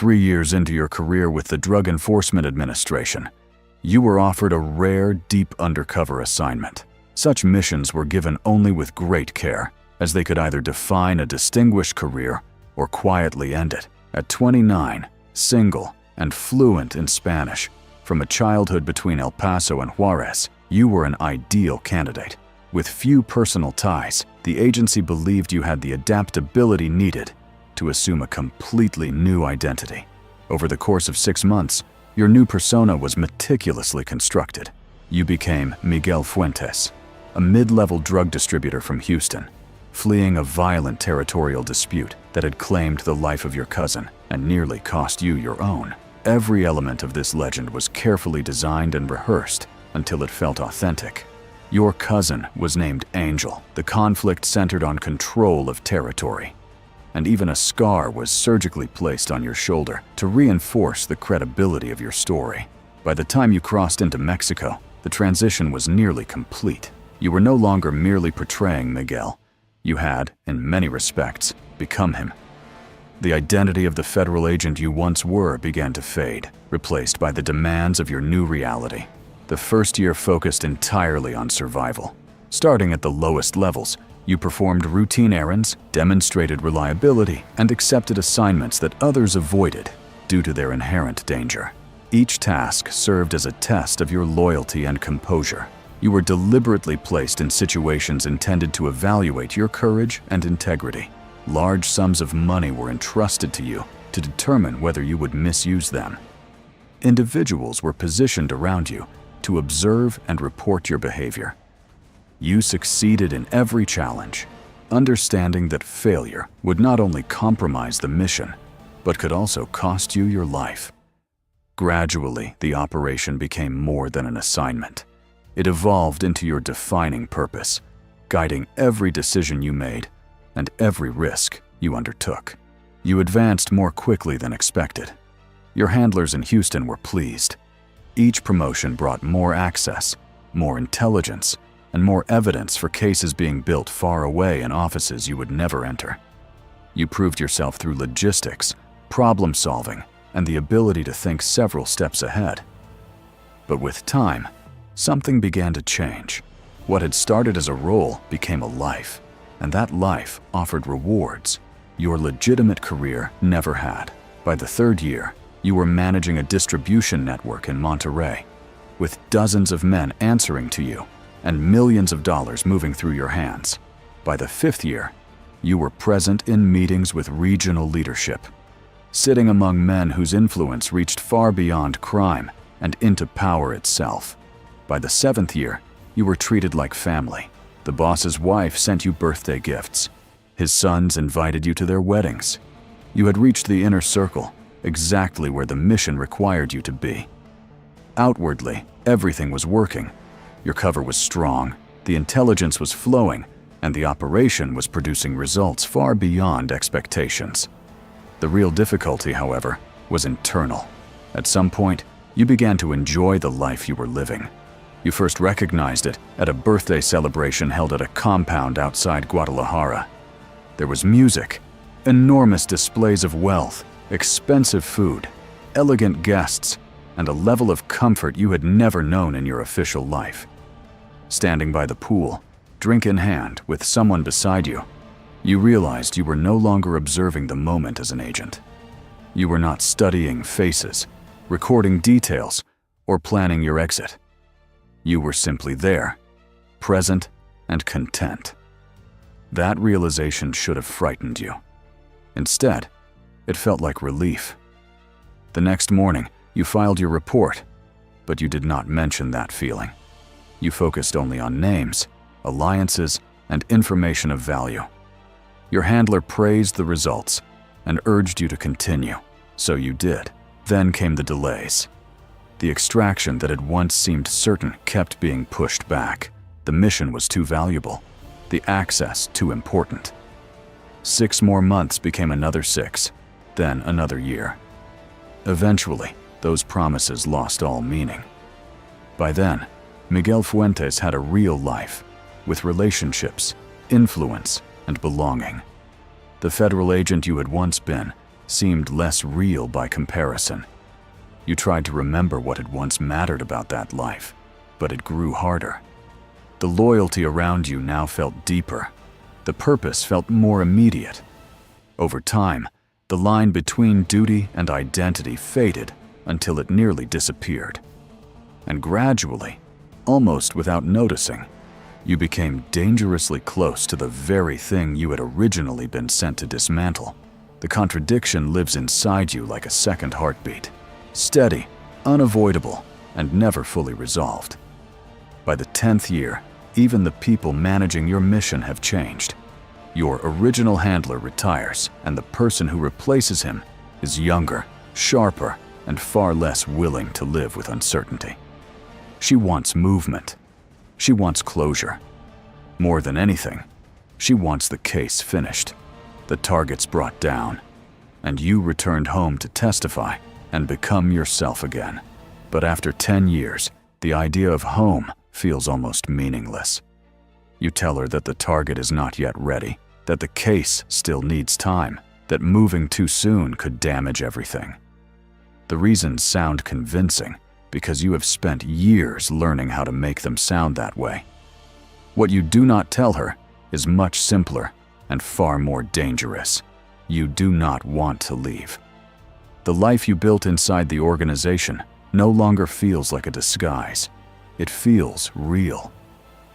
3 years into your career with the Drug Enforcement Administration, you were offered a rare, deep undercover assignment. Such missions were given only with great care, as they could either define a distinguished career or quietly end it. At 29, single, and fluent in Spanish, from a childhood between El Paso and Juarez, you were an ideal candidate. With few personal ties, the agency believed you had the adaptability needed to assume a completely new identity. Over the course of 6 months, your new persona was meticulously constructed. You became Miguel Fuentes, a mid-level drug distributor from Houston, fleeing a violent territorial dispute that had claimed the life of your cousin and nearly cost you your own. Every element of this legend was carefully designed and rehearsed until it felt authentic. Your cousin was named Angel. The conflict centered on control of territory, and even a scar was surgically placed on your shoulder to reinforce the credibility of your story. By the time you crossed into Mexico, the transition was nearly complete. You were no longer merely portraying Miguel. You had, in many respects, become him. The identity of the federal agent you once were began to fade, replaced by the demands of your new reality. The first year focused entirely on survival. Starting at the lowest levels, you performed routine errands, demonstrated reliability, and accepted assignments that others avoided due to their inherent danger. Each task served as a test of your loyalty and composure. You were deliberately placed in situations intended to evaluate your courage and integrity. Large sums of money were entrusted to you to determine whether you would misuse them. Individuals were positioned around you to observe and report your behavior. You succeeded in every challenge, understanding that failure would not only compromise the mission, but could also cost you your life. Gradually, the operation became more than an assignment. It evolved into your defining purpose, guiding every decision you made and every risk you undertook. You advanced more quickly than expected. Your handlers in Houston were pleased. Each promotion brought more access, more intelligence, and more evidence for cases being built far away in offices you would never enter. You proved yourself through logistics, problem solving, and the ability to think several steps ahead. But with time, something began to change. What had started as a role became a life, and that life offered rewards your legitimate career never had. By the 3rd year, you were managing a distribution network in Monterrey, with dozens of men answering to you and millions of dollars moving through your hands. By the 5th year, you were present in meetings with regional leadership, sitting among men whose influence reached far beyond crime and into power itself. By the 7th year, you were treated like family. The boss's wife sent you birthday gifts. His sons invited you to their weddings. You had reached the inner circle, exactly where the mission required you to be. Outwardly, everything was working. Your cover was strong, the intelligence was flowing, and the operation was producing results far beyond expectations. The real difficulty, however, was internal. At some point, you began to enjoy the life you were living. You first recognized it at a birthday celebration held at a compound outside Guadalajara. There was music, enormous displays of wealth, expensive food, elegant guests, and a level of comfort you had never known in your official life. Standing by the pool, drink in hand, with someone beside you, you realized you were no longer observing the moment as an agent. You were not studying faces, recording details, or planning your exit. You were simply there, present and content. That realization should have frightened you. Instead, it felt like relief. The next morning, you filed your report, but you did not mention that feeling. You focused only on names, alliances, and information of value. Your handler praised the results and urged you to continue, so you did. Then came the delays. The extraction that had once seemed certain kept being pushed back. The mission was too valuable, the access too important. 6 more months became another 6, then another year. Eventually, those promises lost all meaning. By then, Miguel Fuentes had a real life, with relationships, influence, and belonging. The federal agent you had once been seemed less real by comparison. You tried to remember what had once mattered about that life, but it grew harder. The loyalty around you now felt deeper. The purpose felt more immediate. Over time, the line between duty and identity faded until it nearly disappeared. And gradually, almost without noticing, you became dangerously close to the very thing you had originally been sent to dismantle. The contradiction lives inside you like a second heartbeat, steady, unavoidable, and never fully resolved. By the 10th year, even the people managing your mission have changed. Your original handler retires, and the person who replaces him is younger, sharper, and far less willing to live with uncertainty. She wants movement. She wants closure. More than anything, she wants the case finished, the targets brought down, and you returned home to testify and become yourself again. But after 10 years, the idea of home feels almost meaningless. You tell her that the target is not yet ready, that the case still needs time, that moving too soon could damage everything. The reasons sound convincing because you have spent years learning how to make them sound that way. What you do not tell her is much simpler and far more dangerous. You do not want to leave. The life you built inside the organization no longer feels like a disguise. It feels real.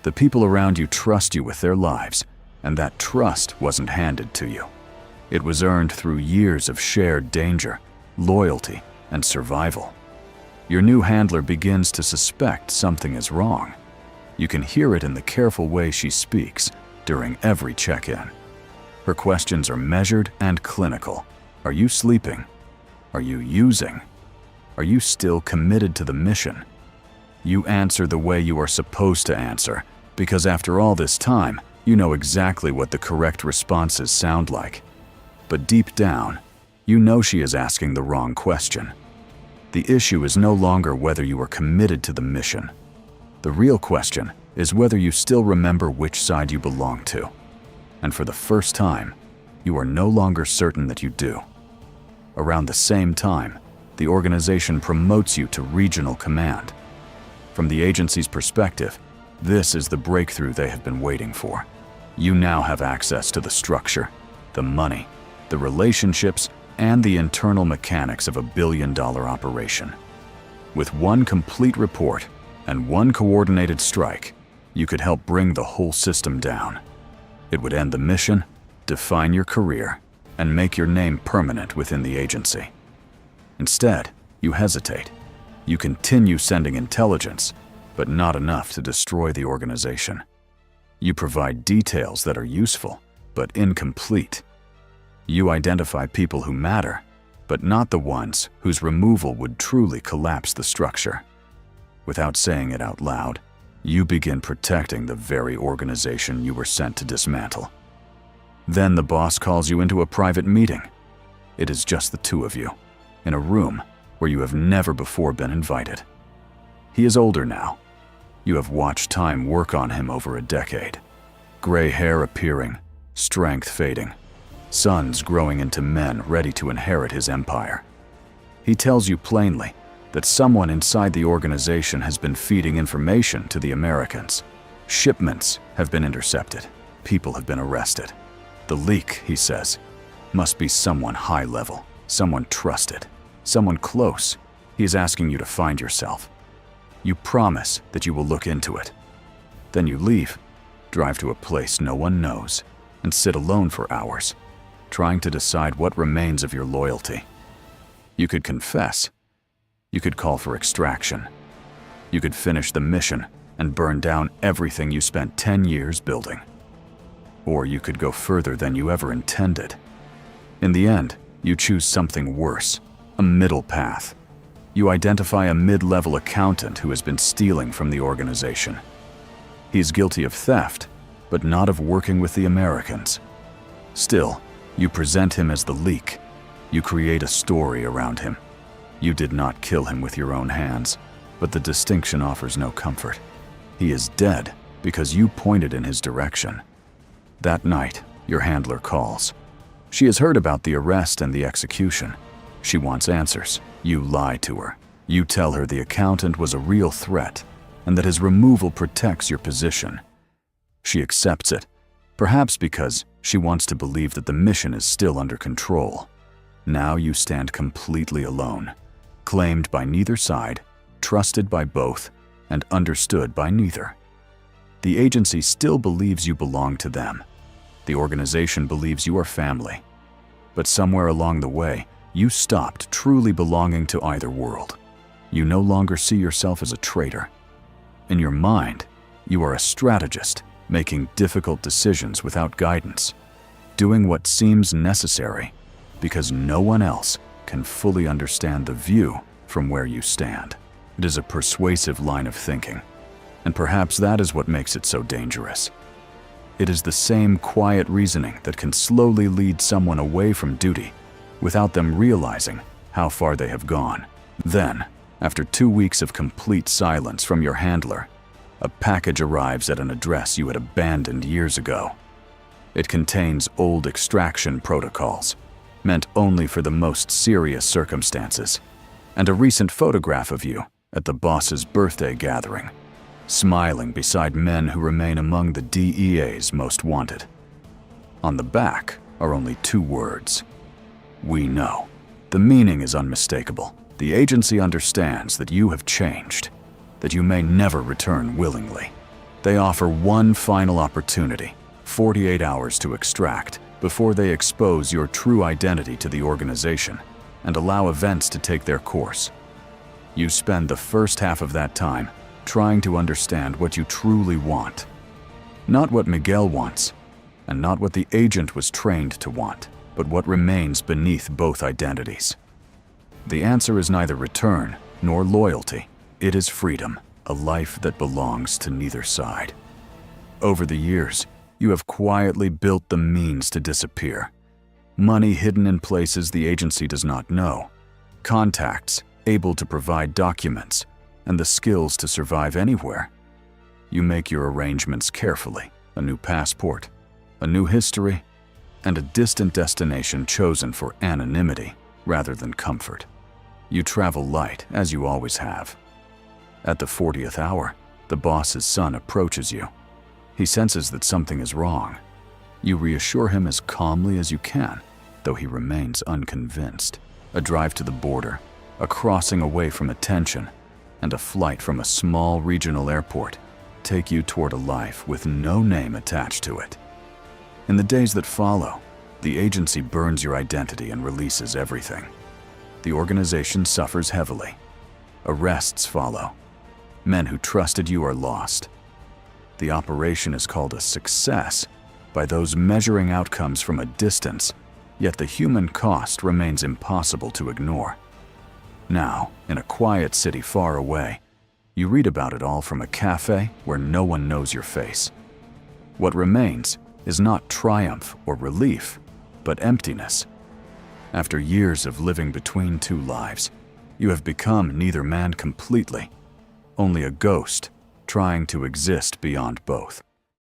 The people around you trust you with their lives, and that trust wasn't handed to you. It was earned through years of shared danger, loyalty, and survival. Your new handler begins to suspect something is wrong. You can hear it in the careful way she speaks during every check-in. Her questions are measured and clinical. Are you sleeping? Are you using? Are you still committed to the mission? You answer the way you are supposed to answer, because after all this time, you know exactly what the correct responses sound like. But deep down, you know she is asking the wrong question. The issue is no longer whether you are committed to the mission. The real question is whether you still remember which side you belong to. And for the first time, you are no longer certain that you do. Around the same time, the organization promotes you to regional command. From the agency's perspective, this is the breakthrough they have been waiting for. You now have access to the structure, the money, the relationships, and the internal mechanics of a billion-dollar operation. With one complete report and one coordinated strike, you could help bring the whole system down. It would end the mission, define your career, and make your name permanent within the agency. Instead, you hesitate. You continue sending intelligence, but not enough to destroy the organization. You provide details that are useful, but incomplete. You identify people who matter, but not the ones whose removal would truly collapse the structure. Without saying it out loud, you begin protecting the very organization you were sent to dismantle. Then the boss calls you into a private meeting. It is just the two of you, in a room where you have never before been invited. He is older now. You have watched time work on him over a decade. Gray hair appearing, strength fading, sons growing into men ready to inherit his empire. He tells you plainly that someone inside the organization has been feeding information to the Americans. Shipments have been intercepted. People have been arrested. The leak, he says, must be someone high level, someone trusted, someone close. He is asking you to find yourself. You promise that you will look into it. Then you leave, drive to a place no one knows, and sit alone for hours, trying to decide what remains of your loyalty. You could confess. You could call for extraction. You could finish the mission and burn down everything you spent 10 years building. Or you could go further than you ever intended. In the end, you choose something worse, a middle path. You identify a mid-level accountant who has been stealing from the organization. He is guilty of theft, but not of working with the Americans. Still, you present him as the leak. You create a story around him. You did not kill him with your own hands, but the distinction offers no comfort. He is dead because you pointed in his direction. That night, your handler calls. She has heard about the arrest and the execution. She wants answers. You lie to her. You tell her the accountant was a real threat and that his removal protects your position. She accepts it, perhaps because she wants to believe that the mission is still under control. Now you stand completely alone, claimed by neither side, trusted by both, and understood by neither. The agency still believes you belong to them. The organization believes you are family. But somewhere along the way, you stopped truly belonging to either world. You no longer see yourself as a traitor. In your mind, you are a strategist, making difficult decisions without guidance, doing what seems necessary because no one else can fully understand the view from where you stand. It is a persuasive line of thinking, and perhaps that is what makes it so dangerous. It is the same quiet reasoning that can slowly lead someone away from duty without them realizing how far they have gone. Then, after 2 weeks of complete silence from your handler, a package arrives at an address you had abandoned years ago. It contains old extraction protocols, meant only for the most serious circumstances, and a recent photograph of you at the boss's birthday gathering, smiling beside men who remain among the DEA's most wanted. On the back are only 2 words: "We know." The meaning is unmistakable. The agency understands that you have changed, that you may never return willingly. They offer one final opportunity, 48 hours to extract, before they expose your true identity to the organization and allow events to take their course. You spend the first half of that time trying to understand what you truly want. Not what Miguel wants, and not what the agent was trained to want, but what remains beneath both identities. The answer is neither return nor loyalty. It is freedom, a life that belongs to neither side. Over the years, you have quietly built the means to disappear. Money hidden in places the agency does not know, contacts able to provide documents, and the skills to survive anywhere. You make your arrangements carefully, a new passport, a new history, and a distant destination chosen for anonymity rather than comfort. You travel light, as you always have. At the 40th hour, the boss's son approaches you. He senses that something is wrong. You reassure him as calmly as you can, though he remains unconvinced. A drive to the border, a crossing away from attention, and a flight from a small regional airport take you toward a life with no name attached to it. In the days that follow, the agency burns your identity and releases everything. The organization suffers heavily. Arrests follow. Men who trusted you are lost. The operation is called a success by those measuring outcomes from a distance, yet the human cost remains impossible to ignore. Now, in a quiet city far away, you read about it all from a cafe where no one knows your face. What remains is not triumph or relief, but emptiness. After years of living between 2 lives, you have become neither man completely, only a ghost trying to exist beyond both.